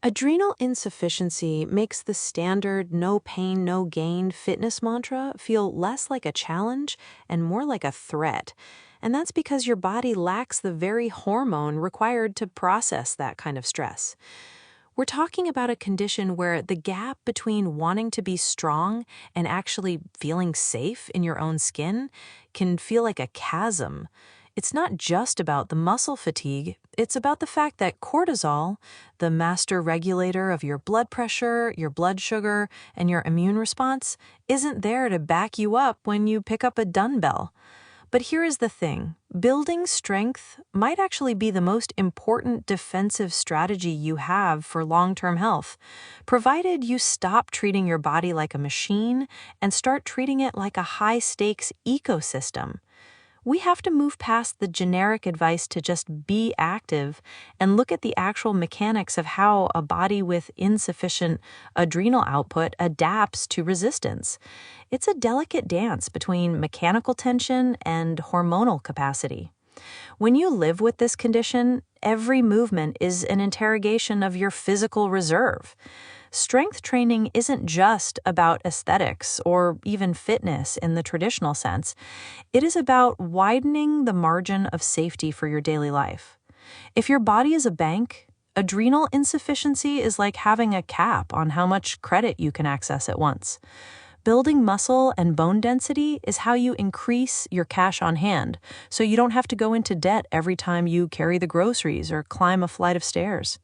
Adrenal insufficiency makes the standard no pain, no gain fitness mantra feel less like a challenge and more like a threat. And that's because your body lacks the very hormone required to process that kind of stress. We're talking about a condition where the gap between wanting to be strong and actually feeling safe in your own skin can feel like a chasm. It's not just about the muscle fatigue, it's about the fact that cortisol, the master regulator of your blood pressure, your blood sugar, and your immune response, isn't there to back you up when you pick up a dumbbell. But here is the thing, building strength might actually be the most important defensive strategy you have for long-term health, provided you stop treating your body like a machine and start treating it like a high-stakes ecosystem. We have to move past the generic advice to just be active and look at the actual mechanics of how a body with insufficient adrenal output adapts to resistance. It's a delicate dance between mechanical tension and hormonal capacity. When you live with this condition, every movement is an interrogation of your physical reserve. Strength training isn't just about aesthetics or even fitness in the traditional sense. It is about widening the margin of safety for your daily life. If your body is a bank, adrenal insufficiency is like having a cap on how much credit you can access at once. Building muscle and bone density is how you increase your cash on hand, so you don't have to go into debt every time you carry the groceries or climb a flight of stairs.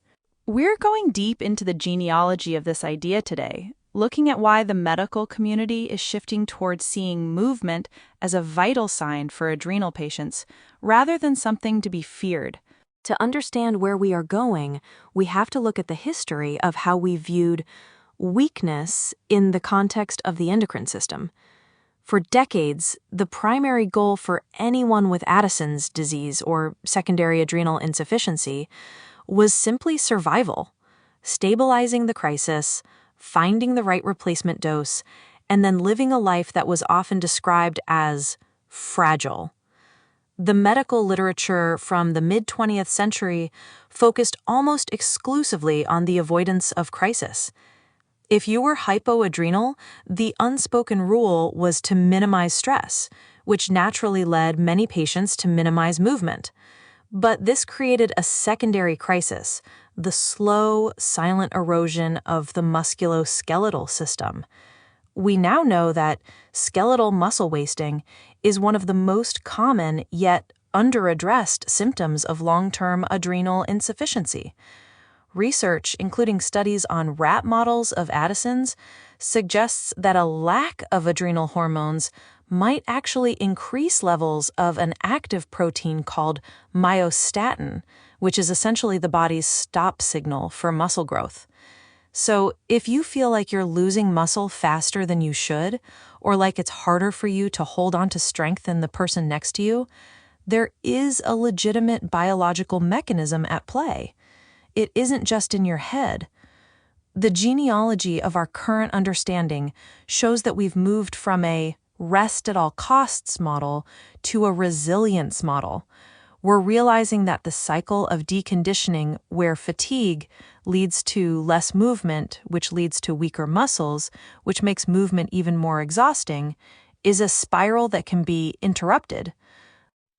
We're going deep into the genealogy of this idea today, looking at why the medical community is shifting towards seeing movement as a vital sign for adrenal patients, rather than something to be feared. To understand where we are going, we have to look at the history of how we viewed weakness in the context of the endocrine system. For decades, the primary goal for anyone with Addison's disease or secondary adrenal insufficiency was simply survival, stabilizing the crisis, finding the right replacement dose, and then living a life that was often described as fragile. The medical literature from the mid-20th century focused almost exclusively on the avoidance of crisis. If you were hypoadrenal, the unspoken rule was to minimize stress, which naturally led many patients to minimize movement. But this created a secondary crisis, the slow, silent erosion of the musculoskeletal system. We now know that skeletal muscle wasting is one of the most common yet underaddressed symptoms of long-term adrenal insufficiency. Research, including studies on rat models of Addison's, suggests that a lack of adrenal hormones might actually increase levels of an active protein called myostatin, which is essentially the body's stop signal for muscle growth. So if you feel like you're losing muscle faster than you should, or like it's harder for you to hold on to strength than the person next to you, there is a legitimate biological mechanism at play. It isn't just in your head. The genealogy of our current understanding shows that we've moved from a rest at all costs model to a resilience model. We're realizing that the cycle of deconditioning, where fatigue leads to less movement, which leads to weaker muscles, which makes movement even more exhausting, is a spiral that can be interrupted.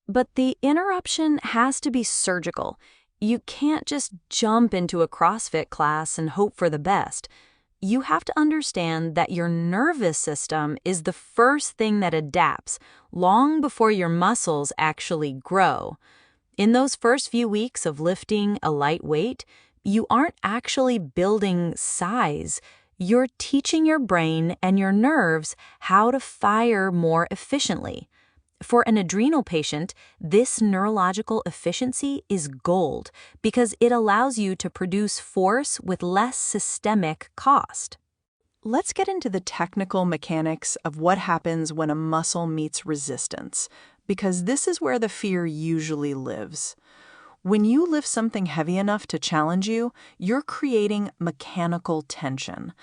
But the interruption has to be surgical. You can't just jump into a CrossFit class and hope for the best. You have to understand that your nervous system is the first thing that adapts long before your muscles actually grow. In those first few weeks of lifting a light weight, you aren't actually building size. You're teaching your brain and your nerves how to fire more efficiently. For an adrenal patient, this neurological efficiency is gold because it allows you to produce force with less systemic cost. Let's get into the technical mechanics of what happens when a muscle meets resistance, because this is where the fear usually lives. When you lift something heavy enough to challenge you, you're creating mechanical tension.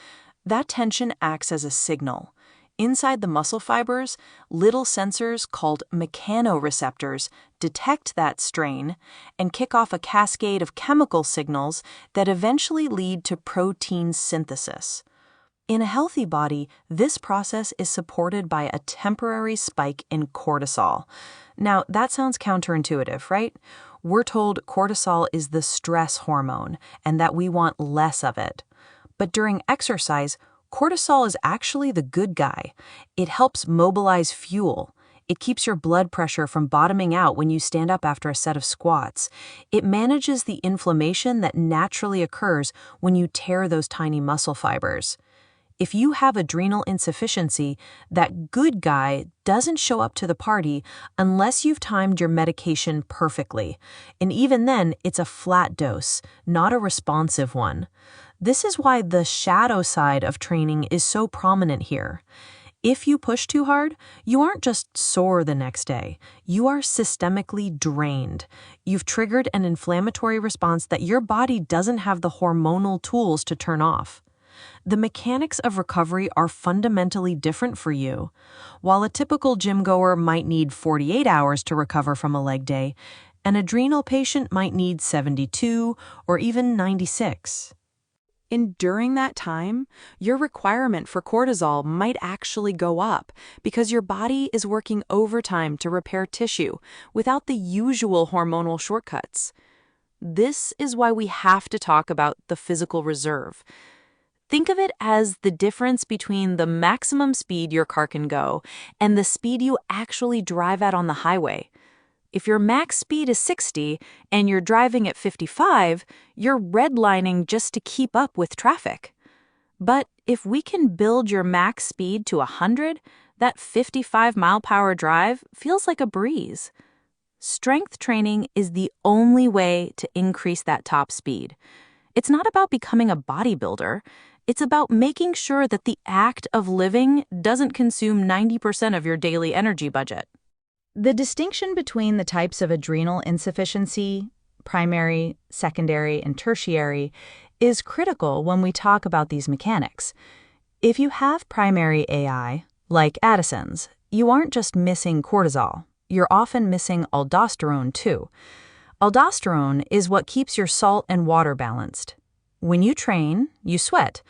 That tension acts as a signal. Inside the muscle fibers, little sensors called mechanoreceptors detect that strain and kick off a cascade of chemical signals that eventually lead to protein synthesis. In a healthy body, this process is supported by a temporary spike in cortisol. Now, that sounds counterintuitive, right? We're told cortisol is the stress hormone and that we want less of it. But during exercise, cortisol is actually the good guy. It helps mobilize fuel. It keeps your blood pressure from bottoming out when you stand up after a set of squats. It manages the inflammation that naturally occurs when you tear those tiny muscle fibers. If you have adrenal insufficiency, that good guy doesn't show up to the party unless you've timed your medication perfectly. And even then, it's a flat dose, not a responsive one. This is why the shadow side of training is so prominent here. If you push too hard, you aren't just sore the next day. You are systemically drained. You've triggered an inflammatory response that your body doesn't have the hormonal tools to turn off. The mechanics of recovery are fundamentally different for you. While a typical gym goer might need 48 hours to recover from a leg day, an adrenal patient might need 72 or even 96. During that time, your requirement for cortisol might actually go up because your body is working overtime to repair tissue without the usual hormonal shortcuts. This is why we have to talk about the physical reserve. Think of it as the difference between the maximum speed your car can go and the speed you actually drive at on the highway. If your max speed is 60 and you're driving at 55, you're redlining just to keep up with traffic. But if we can build your max speed to 100, that 55-mile-per-hour drive feels like a breeze. Strength training is the only way to increase that top speed. It's not about becoming a bodybuilder. It's about making sure that the act of living doesn't consume 90% of your daily energy budget. The distinction between the types of adrenal insufficiency, primary, secondary, and tertiary, is critical when we talk about these mechanics. If you have primary AI, like Addison's, you aren't just missing cortisol, you're often missing aldosterone too. Aldosterone is what keeps your salt and water balanced. When you train, you sweat.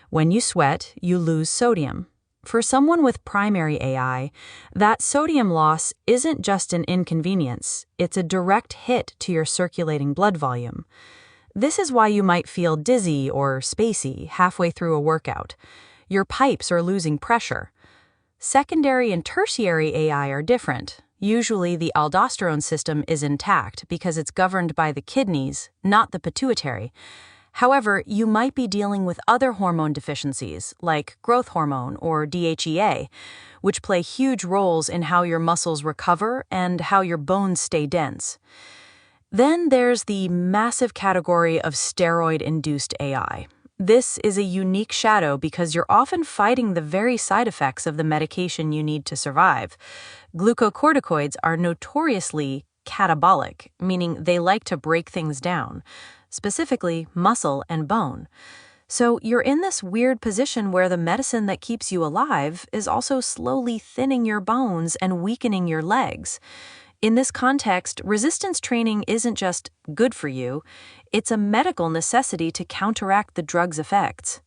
When you sweat, you lose sodium. For someone with primary AI, that sodium loss isn't just an inconvenience, it's a direct hit to your circulating blood volume. This is why you might feel dizzy or spacey halfway through a workout. Your pipes are losing pressure. Secondary and tertiary AI are different. Usually the aldosterone system is intact because it's governed by the kidneys, not the pituitary. However, you might be dealing with other hormone deficiencies, like growth hormone or DHEA, which play huge roles in how your muscles recover and how your bones stay dense. Then there's the massive category of steroid-induced AI. This is a unique shadow because you're often fighting the very side effects of the medication you need to survive. Glucocorticoids are notoriously catabolic, meaning they like to break things down, specifically muscle and bone. So you're in this weird position where the medicine that keeps you alive is also slowly thinning your bones and weakening your legs. In this context, resistance training isn't just good for you, it's a medical necessity to counteract the drug's effects.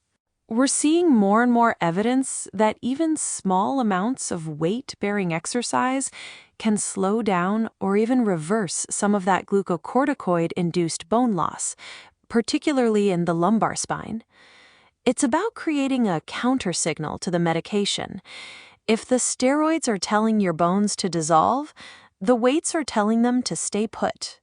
We're seeing more and more evidence that even small amounts of weight-bearing exercise can slow down or even reverse some of that glucocorticoid-induced bone loss, particularly in the lumbar spine. It's about creating a countersignal to the medication. If the steroids are telling your bones to dissolve, the weights are telling them to stay put.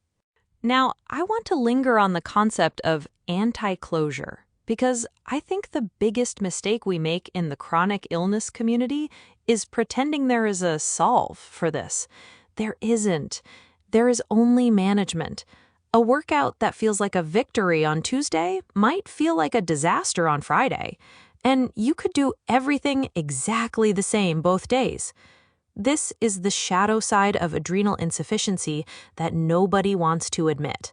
Now, I want to linger on the concept of anti-closure, because I think the biggest mistake we make in the chronic illness community is pretending there is a solve for this. There isn't. There is only management. A workout that feels like a victory on Tuesday might feel like a disaster on Friday, and you could do everything exactly the same both days. This is the shadow side of adrenal insufficiency that nobody wants to admit: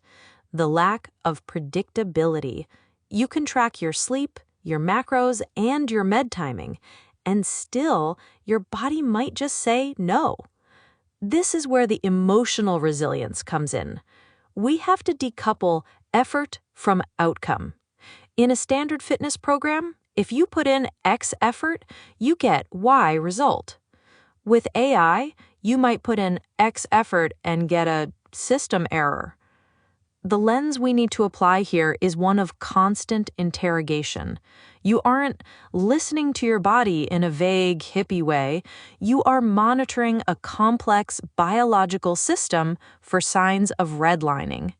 the lack of predictability. You can track your sleep, your macros, and your med timing, and still your body might just say no. This is where the emotional resilience comes in. We have to decouple effort from outcome. In a standard fitness program, if you put in X effort, you get Y result. With AI, you might put in X effort and get a system error. The lens we need to apply here is one of constant interrogation. You aren't listening to your body in a vague, hippie way. You are monitoring a complex biological system for signs of redlining.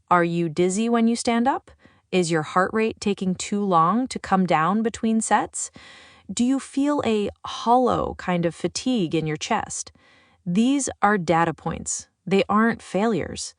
Are you dizzy when you stand up? Is your heart rate taking too long to come down between sets? Do you feel a hollow kind of fatigue in your chest? These are data points. They aren't failures.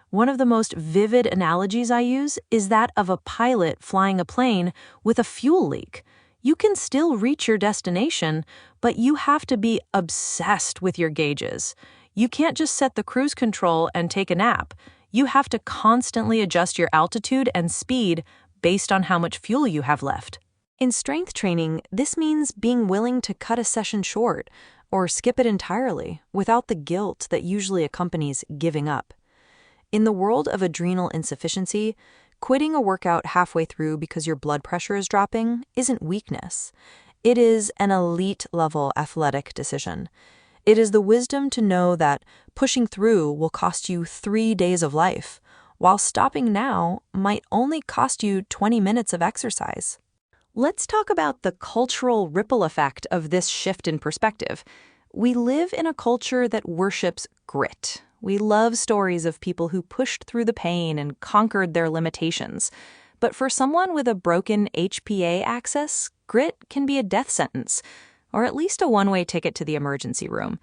One of the most vivid analogies I use is that of a pilot flying a plane with a fuel leak. You can still reach your destination, but you have to be obsessed with your gauges. You can't just set the cruise control and take a nap. You have to constantly adjust your altitude and speed based on how much fuel you have left. In strength training, this means being willing to cut a session short or skip it entirely without the guilt that usually accompanies giving up. In the world of adrenal insufficiency, quitting a workout halfway through because your blood pressure is dropping isn't weakness. It is an elite-level athletic decision. It is the wisdom to know that pushing through will cost you 3 days of life, while stopping now might only cost you 20 minutes of exercise. Let's talk about the cultural ripple effect of this shift in perspective. We live in a culture that worships grit. We love stories of people who pushed through the pain and conquered their limitations. But for someone with a broken HPA axis, grit can be a death sentence, or at least a one-way ticket to the emergency room.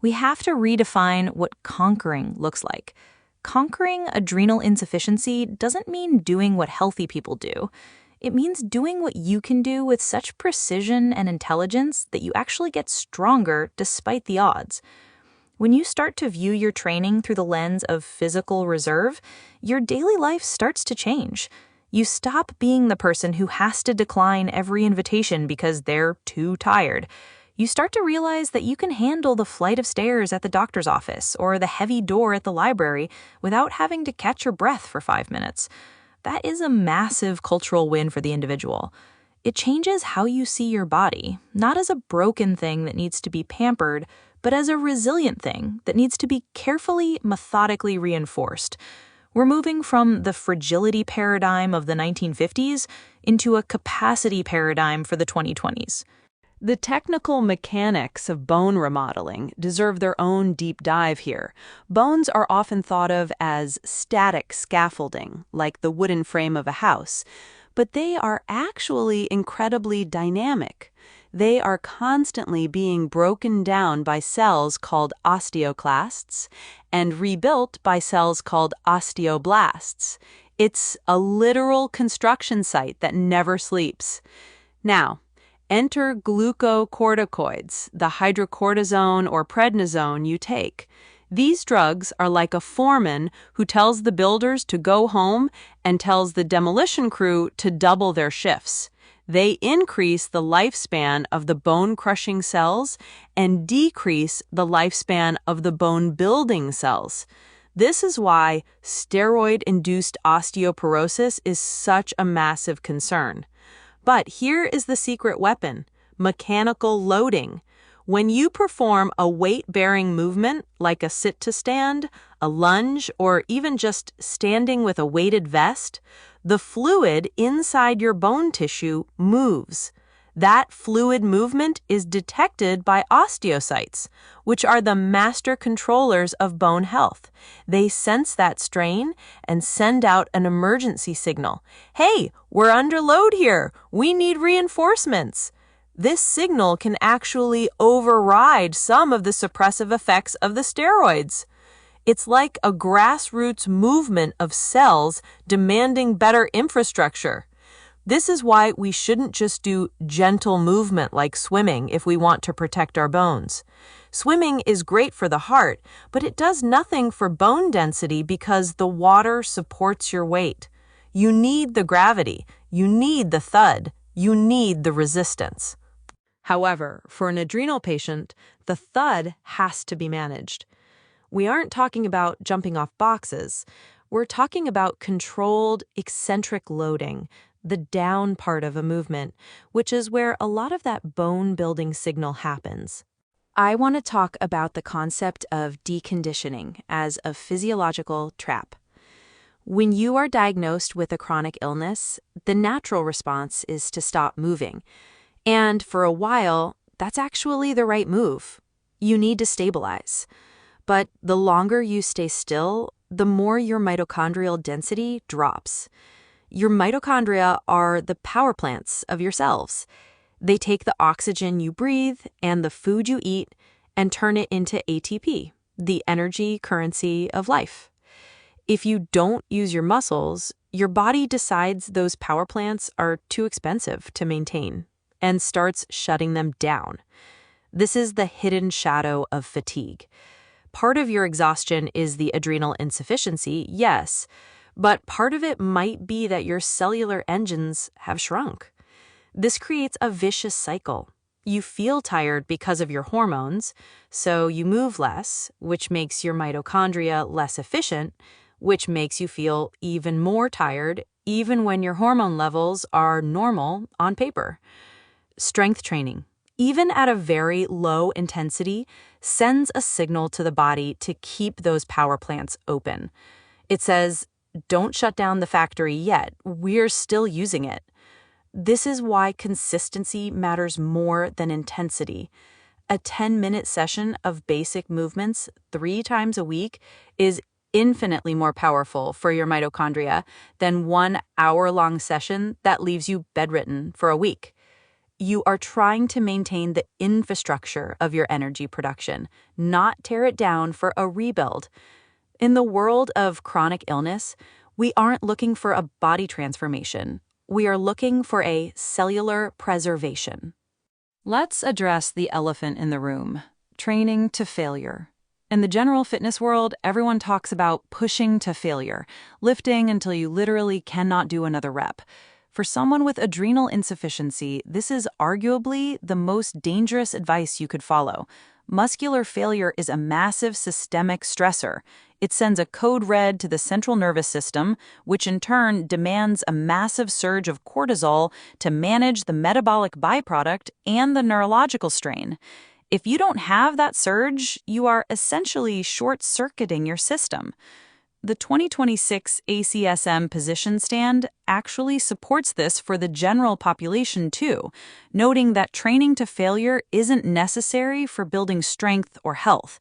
We have to redefine what conquering looks like. Conquering adrenal insufficiency doesn't mean doing what healthy people do. It means doing what you can do with such precision and intelligence that you actually get stronger despite the odds. When you start to view your training through the lens of physical reserve, your daily life starts to change. You stop being the person who has to decline every invitation because they're too tired. You start to realize that you can handle the flight of stairs at the doctor's office or the heavy door at the library without having to catch your breath for 5 minutes. That is a massive cultural win for the individual. It changes how you see your body, not as a broken thing that needs to be pampered, but as a resilient thing that needs to be carefully, methodically reinforced. We're moving from the fragility paradigm of the 1950s into a capacity paradigm for the 2020s. The technical mechanics of bone remodeling deserve their own deep dive here. Bones are often thought of as static scaffolding, like the wooden frame of a house, but they are actually incredibly dynamic. They are constantly being broken down by cells called osteoclasts and rebuilt by cells called osteoblasts. It's a literal construction site that never sleeps. Now, enter glucocorticoids, the hydrocortisone or prednisone you take. These drugs are like a foreman who tells the builders to go home and tells the demolition crew to double their shifts. They increase the lifespan of the bone-crushing cells and decrease the lifespan of the bone-building cells. This is why steroid-induced osteoporosis is such a massive concern. But here is the secret weapon: mechanical loading. When you perform a weight-bearing movement, like a sit-to-stand, a lunge, or even just standing with a weighted vest, the fluid inside your bone tissue moves. That fluid movement is detected by osteocytes, which are the master controllers of bone health. They sense that strain and send out an emergency signal. Hey, we're under load here. We need reinforcements. This signal can actually override some of the suppressive effects of the steroids. It's like a grassroots movement of cells demanding better infrastructure. This is why we shouldn't just do gentle movement like swimming if we want to protect our bones. Swimming is great for the heart, but it does nothing for bone density because the water supports your weight. You need the gravity, you need the thud, you need the resistance. However, for an adrenal patient, the thud has to be managed. We aren't talking about jumping off boxes. We're talking about controlled, eccentric loading, the down part of a movement, which is where a lot of that bone-building signal happens. I want to talk about the concept of deconditioning as a physiological trap. When you are diagnosed with a chronic illness, the natural response is to stop moving. And for a while, that's actually the right move. You need to stabilize. But the longer you stay still, the more your mitochondrial density drops. Your mitochondria are the power plants of your cells. They take the oxygen you breathe and the food you eat and turn it into ATP, the energy currency of life. If you don't use your muscles, your body decides those power plants are too expensive to maintain and starts shutting them down. This is the hidden shadow of fatigue. Part of your exhaustion is the adrenal insufficiency, yes, but part of it might be that your cellular engines have shrunk. This creates a vicious cycle. You feel tired because of your hormones, so you move less, which makes your mitochondria less efficient, which makes you feel even more tired, even when your hormone levels are normal on paper. Strength training, even at a very low intensity, sends a signal to the body to keep those power plants open. It says, don't shut down the factory yet, we're still using it. This is why consistency matters more than intensity. A 10-minute session of basic movements 3 times a week is infinitely more powerful for your mitochondria than 1 hour-long session that leaves you bedridden for a week. You are trying to maintain the infrastructure of your energy production, not tear it down for a rebuild. In the world of chronic illness, we aren't looking for a body transformation. We are looking for a cellular preservation. Let's address the elephant in the room, training to failure. In the general fitness world, everyone talks about pushing to failure, lifting until you literally cannot do another rep. For someone with adrenal insufficiency, this is arguably the most dangerous advice you could follow. Muscular failure is a massive systemic stressor. It sends a code red to the central nervous system, which in turn demands a massive surge of cortisol to manage the metabolic byproduct and the neurological strain. If you don't have that surge, you are essentially short-circuiting your system. The 2026 ACSM position stand actually supports this for the general population too, noting that training to failure isn't necessary for building strength or health.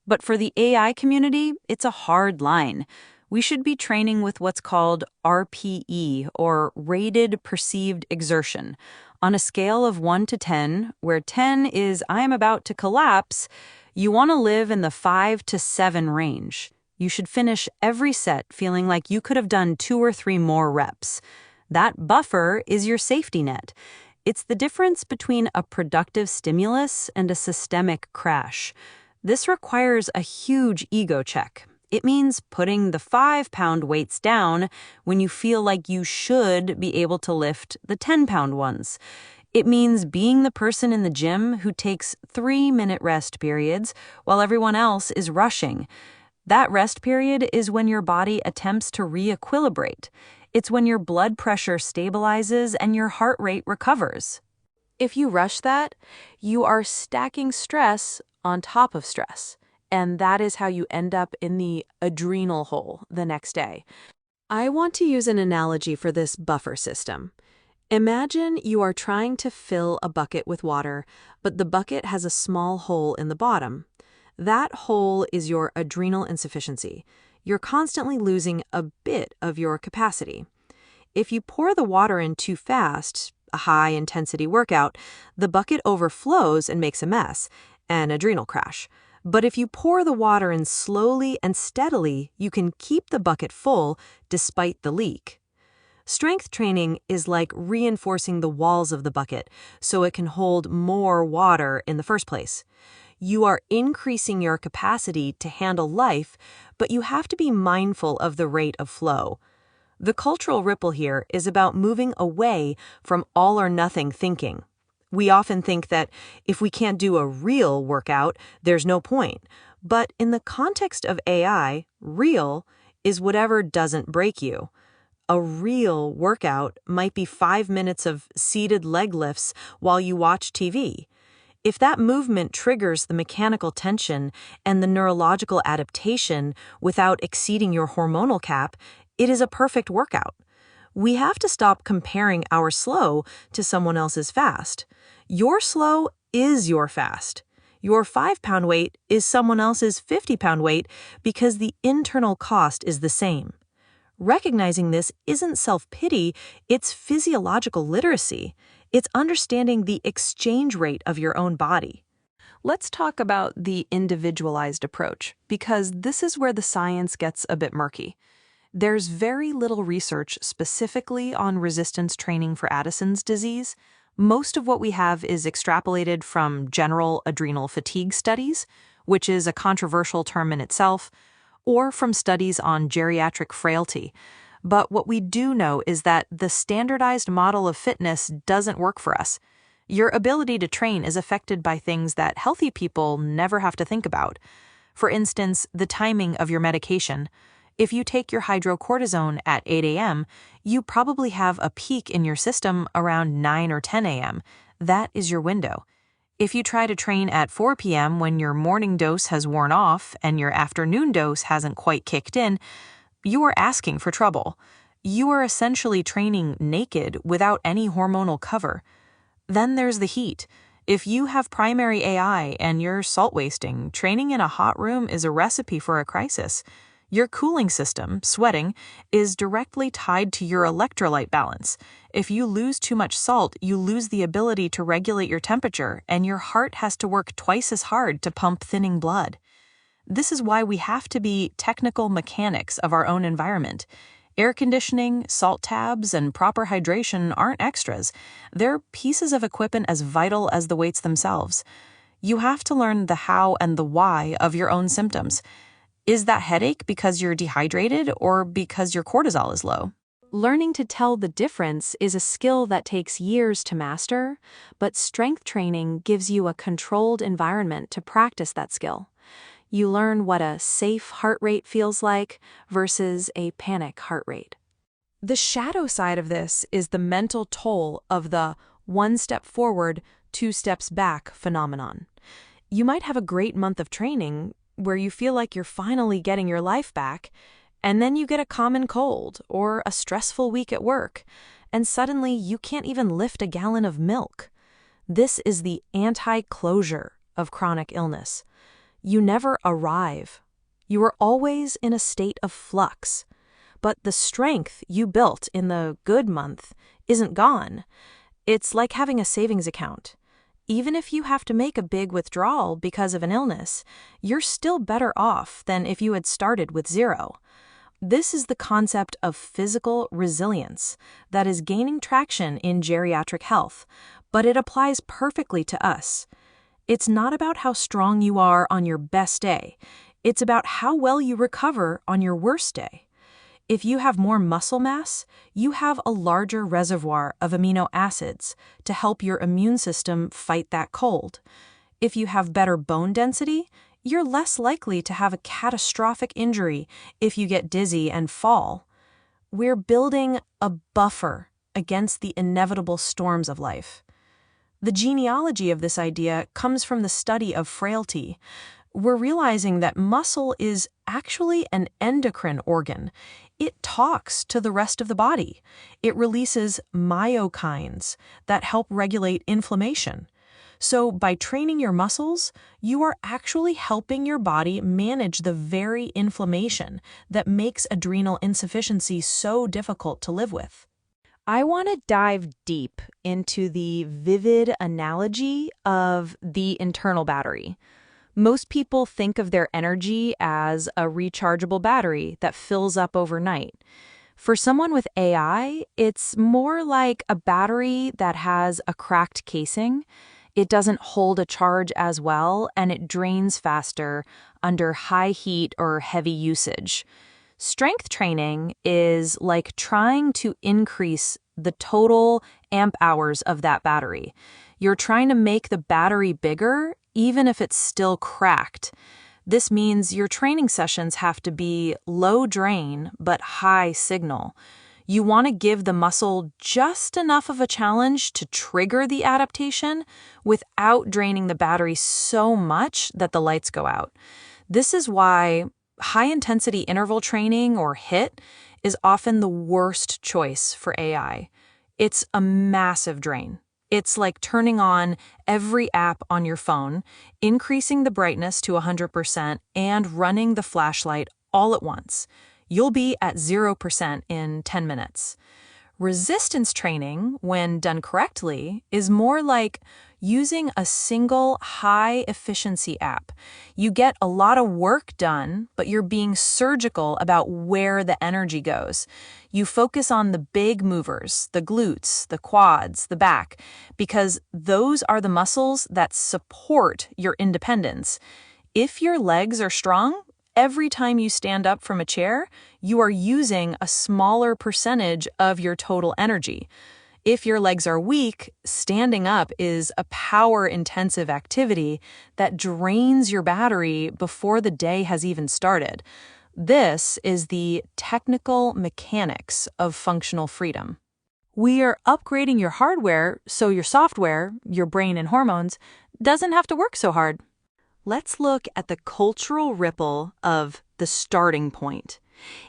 But for the AI community, it's a hard line. We should be training with what's called RPE, or rated perceived exertion. On a scale of 1 to 10, where 10 is I am about to collapse, you want to live in the 5 to 7 range. You should finish every set feeling like you could have done 2 or 3 more reps. That buffer is your safety net. It's the difference between a productive stimulus and a systemic crash. This requires a huge ego check. It means putting the 5-pound weights down when you feel like you should be able to lift the 10-pound ones. It means being the person in the gym who takes 3-minute rest periods while everyone else is rushing. That rest period is when your body attempts to re-equilibrate. It's when your blood pressure stabilizes and your heart rate recovers. If you rush that, you are stacking stress on top of stress, and that is how you end up in the adrenal hole the next day. I want to use an analogy for this buffer system. Imagine you are trying to fill a bucket with water, but the bucket has a small hole in the bottom. That hole is your adrenal insufficiency. You're constantly losing a bit of your capacity. If you pour the water in too fast, a high-intensity workout, the bucket overflows and makes a mess, an adrenal crash. But if you pour the water in slowly and steadily, you can keep the bucket full despite the leak. Strength training is like reinforcing the walls of the bucket so it can hold more water in the first place. You are increasing your capacity to handle life, but you have to be mindful of the rate of flow. The cultural ripple here is about moving away from all or nothing thinking. We often think that if we can't do a real workout, there's no point. But in the context of AI, real is whatever doesn't break you. A real workout might be 5 minutes of seated leg lifts while you watch TV. If that movement triggers the mechanical tension and the neurological adaptation without exceeding your hormonal cap, it is a perfect workout. We have to stop comparing our slow to someone else's fast. Your slow is your fast. Your 5-pound weight is someone else's 50-pound weight because the internal cost is the same. Recognizing this isn't self-pity, it's physiological literacy. It's understanding the exchange rate of your own body. Let's talk about the individualized approach, because this is where the science gets a bit murky. There's very little research specifically on resistance training for Addison's disease. Most of what we have is extrapolated from general adrenal fatigue studies, which is a controversial term in itself, or from studies on geriatric frailty. But what we do know is that the standardized model of fitness doesn't work for us. Your ability to train is affected by things that healthy people never have to think about. For instance, the timing of your medication. If you take your hydrocortisone at 8 a.m., you probably have a peak in your system around 9 or 10 a.m. That is your window. If you try to train at 4 p.m. when your morning dose has worn off and your afternoon dose hasn't quite kicked in, you are asking for trouble. You are essentially training naked without any hormonal cover. Then there's the heat. If you have primary AI and you're salt wasting, training in a hot room is a recipe for a crisis. Your cooling system, sweating, is directly tied to your electrolyte balance. If you lose too much salt, you lose the ability to regulate your temperature, and your heart has to work twice as hard to pump thinning blood. This is why we have to be technical mechanics of our own environment. Air conditioning, salt tabs, and proper hydration aren't extras. They're pieces of equipment as vital as the weights themselves. You have to learn the how and the why of your own symptoms. Is that headache because you're dehydrated or because your cortisol is low? Learning to tell the difference is a skill that takes years to master, but strength training gives you a controlled environment to practice that skill. You learn what a safe heart rate feels like versus a panic heart rate. The shadow side of this is the mental toll of the 1 step forward, 2 steps back phenomenon. You might have a great month of training where you feel like you're finally getting your life back, and then you get a common cold or a stressful week at work, and suddenly you can't even lift a gallon of milk. This is the anti-closure of chronic illness. You never arrive. You are always in a state of flux. But the strength you built in the good month isn't gone. It's like having a savings account. Even if you have to make a big withdrawal because of an illness, you're still better off than if you had started with zero. This is the concept of physical resilience that is gaining traction in geriatric health, but it applies perfectly to us. It's not about how strong you are on your best day. It's about how well you recover on your worst day. If you have more muscle mass, you have a larger reservoir of amino acids to help your immune system fight that cold. If you have better bone density, you're less likely to have a catastrophic injury if you get dizzy and fall. We're building a buffer against the inevitable storms of life. The genealogy of this idea comes from the study of frailty. We're realizing that muscle is actually an endocrine organ. It talks to the rest of the body. It releases myokines that help regulate inflammation. So by training your muscles, you are actually helping your body manage the very inflammation that makes adrenal insufficiency so difficult to live with. I want to dive deep into the vivid analogy of the internal battery. Most people think of their energy as a rechargeable battery that fills up overnight. For someone with AI, it's more like a battery that has a cracked casing. It doesn't hold a charge as well, and it drains faster under high heat or heavy usage. Strength training is like trying to increase the total amp hours of that battery. You're trying to make the battery bigger, even if it's still cracked. This means your training sessions have to be low drain but high signal. You want to give the muscle just enough of a challenge to trigger the adaptation without draining the battery so much that the lights go out. This is why high-intensity interval training, or HIIT, is often the worst choice for AI. It's a massive drain. It's like turning on every app on your phone, increasing the brightness to 100%, and running the flashlight all at once. You'll be at 0% in 10 minutes. Resistance training, when done correctly, is more like using a single high-efficiency app. You get a lot of work done, but you're being surgical about where the energy goes. You focus on the big movers, the glutes, the quads, the back, because those are the muscles that support your independence. If your legs are strong, every time you stand up from a chair, you are using a smaller percentage of your total energy. If your legs are weak, standing up is a power-intensive activity that drains your battery before the day has even started. This is the technical mechanics of functional freedom. We are upgrading your hardware so your software, your brain and hormones, doesn't have to work so hard. Let's look at the cultural ripple of the starting point.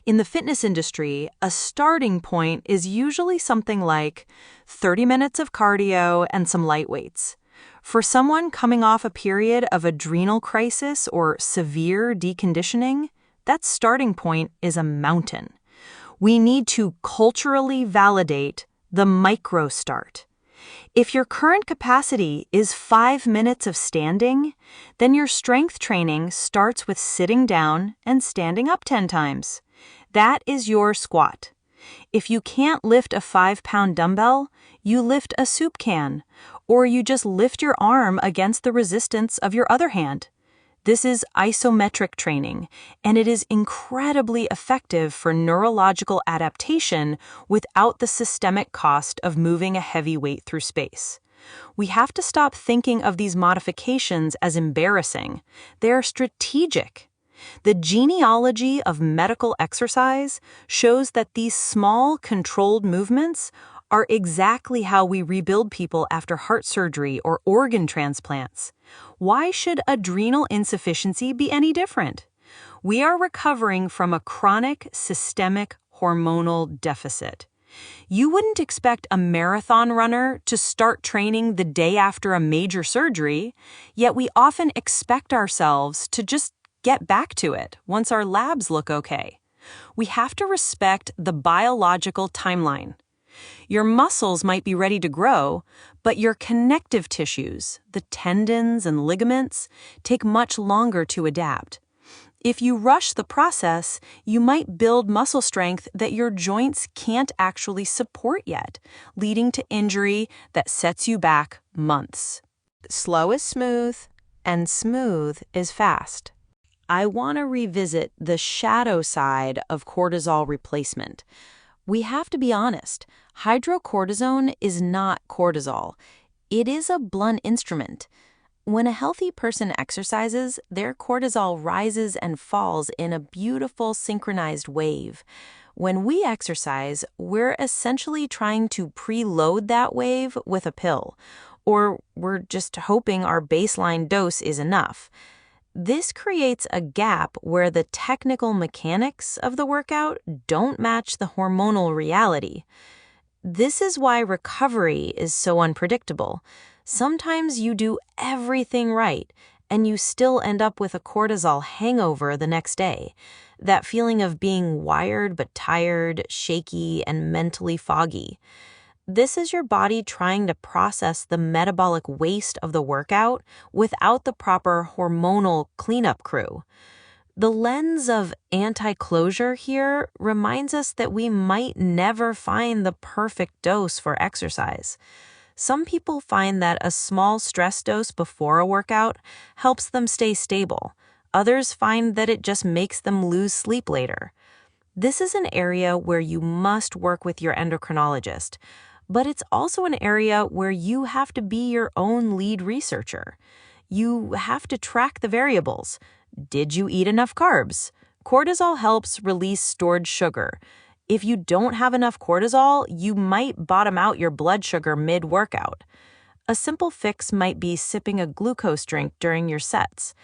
In the fitness industry, a starting point is usually something like 30 minutes of cardio and some light weights. For someone coming off a period of adrenal crisis or severe deconditioning, that starting point is a mountain. We need to culturally validate the micro start. If your current capacity is 5 minutes of standing, then your strength training starts with sitting down and standing up 10 times. That is your squat. If you can't lift a 5-pound dumbbell, you lift a soup can, or you just lift your arm against the resistance of your other hand. This is isometric training, and it is incredibly effective for neurological adaptation without the systemic cost of moving a heavy weight through space. We have to stop thinking of these modifications as embarrassing. They are strategic. The genealogy of medical exercise shows that these small, controlled movements are exactly how we rebuild people after heart surgery or organ transplants. Why should adrenal insufficiency be any different? We are recovering from a chronic systemic hormonal deficit. You wouldn't expect a marathon runner to start training the day after a major surgery, yet we often expect ourselves to just get back to it once our labs look okay. We have to respect the biological timeline. Your muscles might be ready to grow, but your connective tissues, the tendons and ligaments, take much longer to adapt. If you rush the process, you might build muscle strength that your joints can't actually support yet, leading to injury that sets you back months. Slow is smooth, and smooth is fast. I want to revisit the shadow side of cortisol replacement. We have to be honest, hydrocortisone is not cortisol. It is a blunt instrument. When a healthy person exercises, their cortisol rises and falls in a beautiful synchronized wave. When we exercise, we're essentially trying to preload that wave with a pill, or we're just hoping our baseline dose is enough. This creates a gap where the technical mechanics of the workout don't match the hormonal reality. This is why recovery is so unpredictable. Sometimes you do everything right, and you still end up with a cortisol hangover the next day. That feeling of being wired but tired, shaky, and mentally foggy. This is your body trying to process the metabolic waste of the workout without the proper hormonal cleanup crew. The lens of anti-closure here reminds us that we might never find the perfect dose for exercise. Some people find that a small stress dose before a workout helps them stay stable. Others find that it just makes them lose sleep later. This is an area where you must work with your endocrinologist, but it's also an area where you have to be your own lead researcher. You have to track the variables. Did you eat enough carbs? Cortisol helps release stored sugar. If you don't have enough cortisol, you might bottom out your blood sugar mid-workout. A simple fix might be sipping a glucose drink during your sets,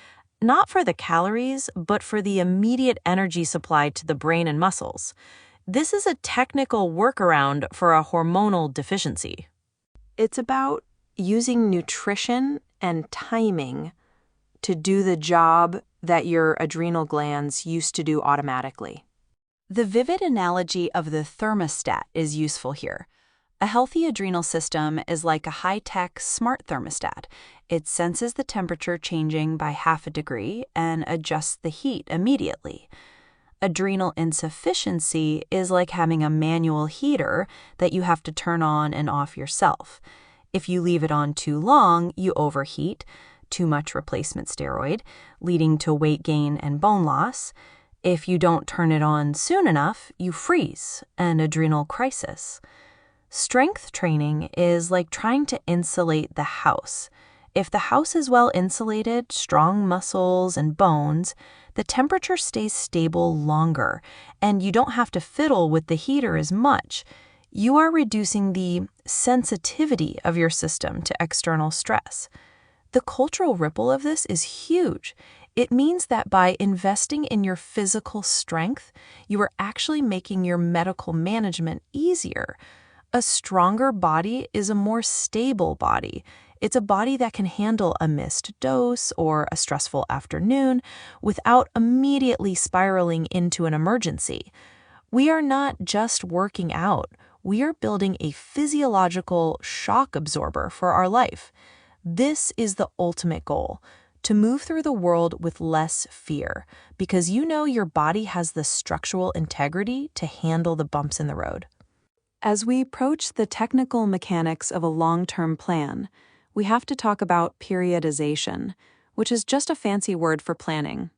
not for the calories, but for the immediate energy supply to the brain and muscles. This is a technical workaround for a hormonal deficiency. It's about using nutrition and timing to do the job that your adrenal glands used to do automatically. The vivid analogy of the thermostat is useful here. A healthy adrenal system is like a high-tech smart thermostat. It senses the temperature changing by half a degree and adjusts the heat immediately. Adrenal insufficiency is like having a manual heater that you have to turn on and off yourself. If you leave it on too long, you overheat, too much replacement steroid, leading to weight gain and bone loss. If you don't turn it on soon enough, you freeze, an adrenal crisis. Strength training is like trying to insulate the house. If the house is well insulated, strong muscles and bones, the temperature stays stable longer, and you don't have to fiddle with the heater as much. You are reducing the sensitivity of your system to external stress. The cultural ripple of this is huge. It means that by investing in your physical strength, you are actually making your medical management easier. A stronger body is a more stable body. It's a body that can handle a missed dose or a stressful afternoon without immediately spiraling into an emergency. We are not just working out. We are building a physiological shock absorber for our life. This is the ultimate goal. To move through the world with less fear, because you know your body has the structural integrity to handle the bumps in the road. As we approach the technical mechanics of a long-term plan, we have to talk about periodization, which is just a fancy word for planning.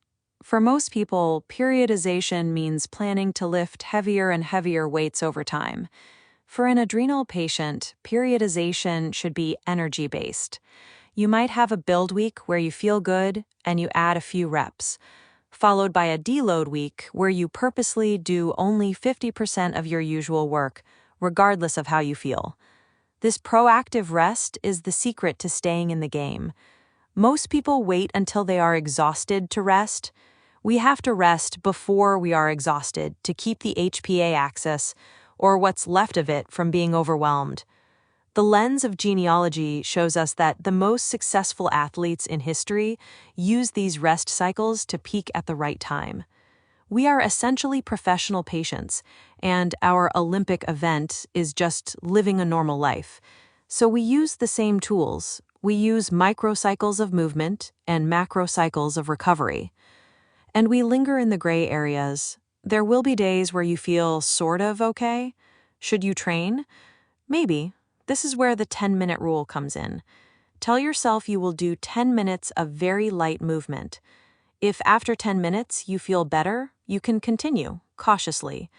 For most people, periodization means planning to lift heavier and heavier weights over time. For an adrenal patient, periodization should be energy-based. You might have a build week where you feel good and you add a few reps, followed by a deload week where you purposely do only 50% of your usual work, regardless of how you feel. This proactive rest is the secret to staying in the game. Most people wait until they are exhausted to rest. We have to rest before we are exhausted to keep the HPA axis, or what's left of it, from being overwhelmed. The lens of genealogy shows us that the most successful athletes in history use these rest cycles to peak at the right time. We are essentially professional patients, and our Olympic event is just living a normal life. So we use the same tools. We use microcycles of movement and macrocycles of recovery. And we linger in the gray areas. There will be days where you feel sort of okay. Should you train? Maybe. This is where the 10-minute rule comes in. Tell yourself you will do 10 minutes of very light movement. If after 10 minutes you feel better, you can continue, cautiously.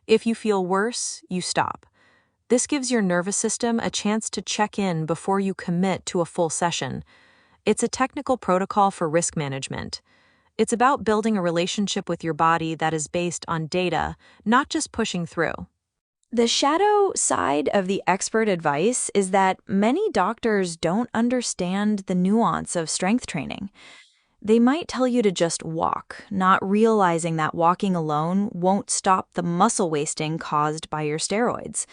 If you feel worse, you stop. This gives your nervous system a chance to check in before you commit to a full session. It's a technical protocol for risk management. It's about building a relationship with your body that is based on data, not just pushing through. The shadow side of the expert advice is that many doctors don't understand the nuance of strength training. They might tell you to just walk, not realizing that walking alone won't stop the muscle wasting caused by your steroids.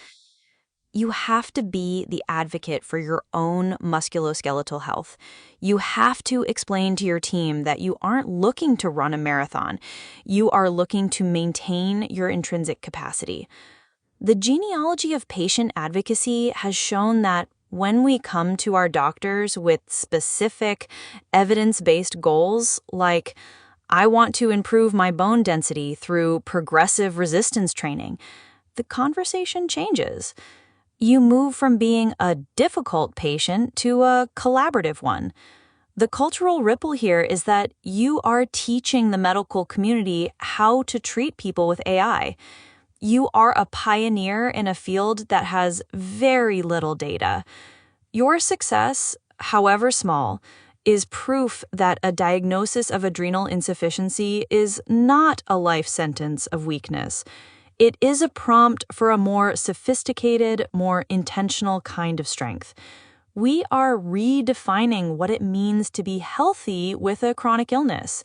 You have to be the advocate for your own musculoskeletal health. You have to explain to your team that you aren't looking to run a marathon. You are looking to maintain your intrinsic capacity. The genealogy of patient advocacy has shown that when we come to our doctors with specific evidence-based goals, like, I want to improve my bone density through progressive resistance training, the conversation changes. You move from being a difficult patient to a collaborative one. The cultural ripple here is that you are teaching the medical community how to treat people with AI. You are a pioneer in a field that has very little data. Your success, however small, is proof that a diagnosis of adrenal insufficiency is not a life sentence of weakness. It is a prompt for a more sophisticated, more intentional kind of strength. We are redefining what it means to be healthy with a chronic illness.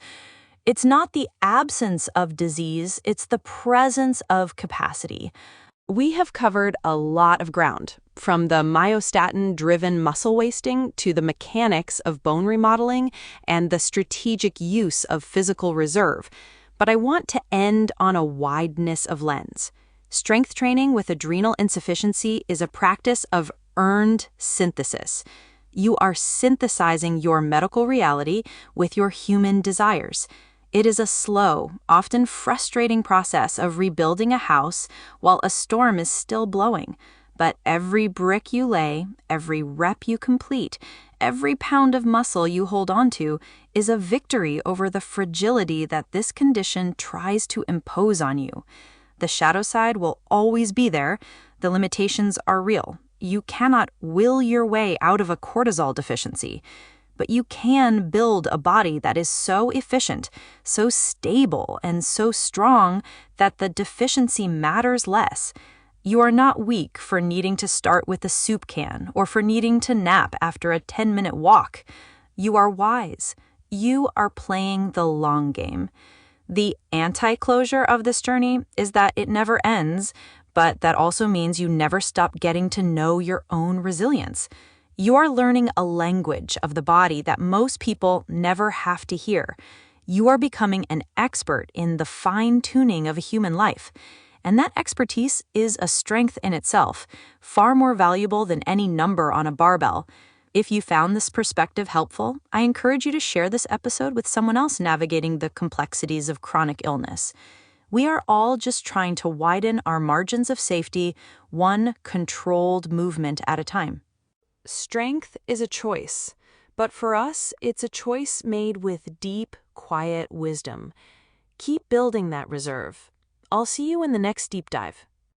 It's not the absence of disease, it's the presence of capacity. We have covered a lot of ground, from the myostatin-driven muscle wasting to the mechanics of bone remodeling and the strategic use of physical reserve. But I want to end on a wideness of lens. Strength training with adrenal insufficiency is a practice of earned synthesis. You are synthesizing your medical reality with your human desires. It is a slow, often frustrating process of rebuilding a house while a storm is still blowing. But every brick you lay, every rep you complete, every pound of muscle you hold onto is a victory over the fragility that this condition tries to impose on you. The shadow side will always be there. The limitations are real. You cannot will your way out of a cortisol deficiency. But you can build a body that is so efficient, so stable, and so strong that the deficiency matters less. You are not weak for needing to start with a soup can or for needing to nap after a 10-minute walk. You are wise. You are playing the long game. The anti-closure of this journey is that it never ends, but that also means you never stop getting to know your own resilience. You are learning a language of the body that most people never have to hear. You are becoming an expert in the fine-tuning of a human life. And that expertise is a strength in itself, far more valuable than any number on a barbell. If you found this perspective helpful, I encourage you to share this episode with someone else navigating the complexities of chronic illness. We are all just trying to widen our margins of safety, one controlled movement at a time. Strength is a choice, but for us, it's a choice made with deep, quiet wisdom. Keep building that reserve. I'll see you in the next deep dive.